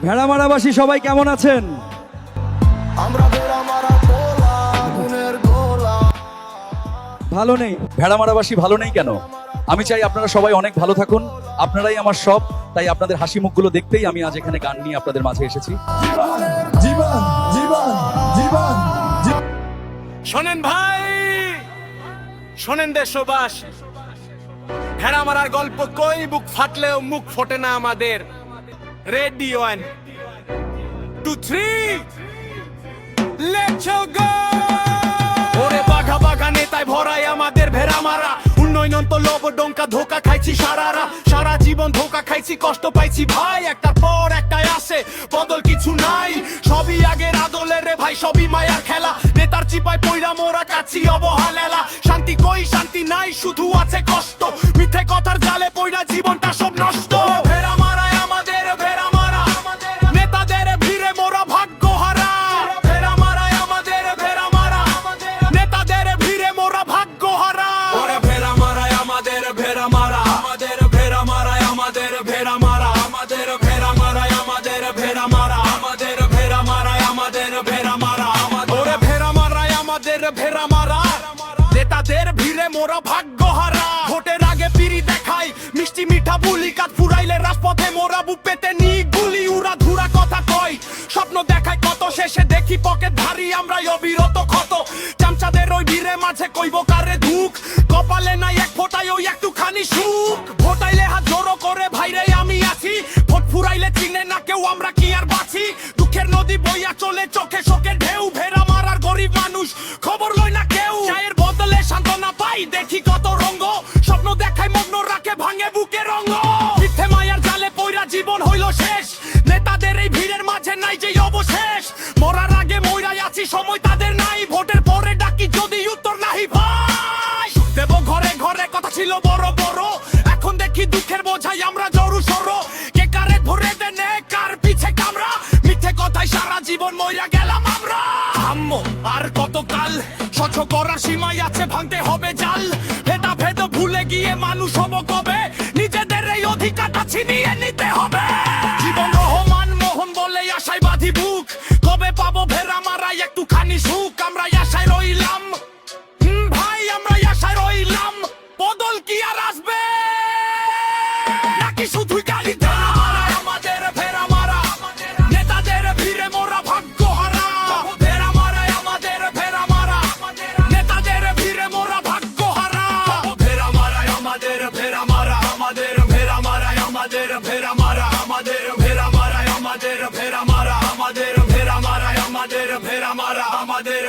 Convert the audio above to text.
ভেড়ামারাবাসী সবাই কেমন আছেন? ভালো নেই। ভেড়ামারাবাসী ভালো নেই কেন? আমি চাই আপনারা সবাই অনেক ভালো থাকুন। আপনারাই আমার সব, তাই আপনাদের হাসি মুখগুলো দেখতেই আমি আজ এখানে গান নিয়ে আপনাদের মাঝে এসেছি। শোনেন ভাই, শোনেন দেশবাসী, ভেড়ামারার গল্প কই বুক ফাটলেও মুখ ফোটে না আমাদের। Ready 1 2 3 let's go. ওরে বাঘা বাঘা নেতায় ভরাই আমাদের ভেড়ামারা। উন্নয়ন তো লোভ ডঙ্কা ধোকা খাইছি সারা জীবন ধোকা খাইছি, কষ্ট পাইছি ভাই, একটার পর একটাই আসে বদল কিছু নাই। সবই আগের আদলের রে ভাই, সবই মায়ার খেলা। নেতার চিপায় পইরা মোরা কাছি অবহেলা। শান্তি কই, শান্তি নাই, শুধু আছে কষ্ট। মিথ্যে কথার জালে পইরা জীবনটা সব নষ্ট। ভেড়ামারায় আমাদের ভেড়ামারা, নেতাদের ভিড়ে মোরা ভাগ্যহারা। ভেড়ামারায় আমাদের ভেড়ামারা, নেতাদের ভিড়ে মোরা ভাগ্যহারা। ওরে ভেড়ামারায় আমাদের ভেড়ামারা, আমাদের ভেড়ামারায় আমাদের ভেড়ামারা, আমাদের ভেড়ামারায় আমাদের ভেড়ামারা, আমাদের ভেড়ামারায় আমাদের ভেড়ামারা। ওরে ভেড়ামারায় আমাদের ভেড়ামারা, নেতাদের ভিড়ে মোরা ভাগ্যহারা। ভোটের আগে পিড়ি দেখাই মিষ্টি মিঠা বুলি, কাঠ ফুরাইলে রাজপথে মোরা বুক পেতে নি গুলি। উড়া ধুরা কথা কয়, স্বপ্ন দেখায় কত, শেষে দেখি পকেট ভারী আমরাই অবিরত ক্ষত। চামচাদের ওই ভিড়ে মাঝে কইব কারে দুঃখ, কপালে নাই এক ফোঁটায় ওই একটুখানি সুখ। ভোটাইলে হাত জড়ো করে ভাইরে আমি আছি, ভোট ফুরাইলে চিনে না কেউ আমরা কি আর বাঁচি। দুঃখের নদী বইয়া চলে চোখে শোকে ঢেউ, ভেড়ামারার গরিব মানুষ খবর লয় না কেউ। চায়ের বদলে সান্ত্বনা পাই দেখি কত রঙ্গ, স্বপ্ন দেখায় মগ্ন রাখে ভাঙে বুকে রঙ্গ। মিথ্যে মায়ার জালে পইরা জীবন হইল শেষ, নেতাদের এই ভিড়ের মাঝে নাই যে অবশেষ। মরার আগে মইরাই আছি, সময় তাদের নাই, ভোটের পরে ডাকি যদি উত্তর নাহি ভাই। দেব ঘরে ঘরে কথা ছিল বড় বড়, এখন দেখি দুঃখের বোঝাই আমরা জড়ু সরো। কে কারে ধরে দেনে কার পিছে কামরা, মিথ্যে কথায় সারা জীবন মইরা গেলাম আমরা। আম্মো আর কতকাল স্বচ্ছ করার সীমায় আছে, ভাঙতে হবে জাল। ভেদা ভেদ ভুলে গিয়ে মানুষ হব কবে, নিজেদের এই অধিকারটা ছিনিয়ে নিতে হবে। জীবন রহমান মোহন বলে আশায় বাঁধি বুক, কবে পাবো ভেড়ামারায় একটুখানি সুখ। আমরা আশায় রইলাম ভাই, আমরা আশায় রইলাম, বদল কি আর আসবে নাকি শুধুই গালি? ভেড়ামারায় আমাদের ভেড়ামারা, নেতাদের ভিড়ে মোরা ভাগ্যহারা। ভেড়ামারায় আমাদের ভেড়ামারা, নেতাদের ভিড়ে মোরা ভাগ্যহারা। ভেড়ামারায় আমাদের ভেড়ামারা, আমাদের ভেড়ামারায় আমাদের ভেড়ামারা, আমাদের ভেড়ামারায় আমাদের ভেড়ামারা, আমাদের ভেড়ামারায় আমাদের ভেড়ামারা, আমাদের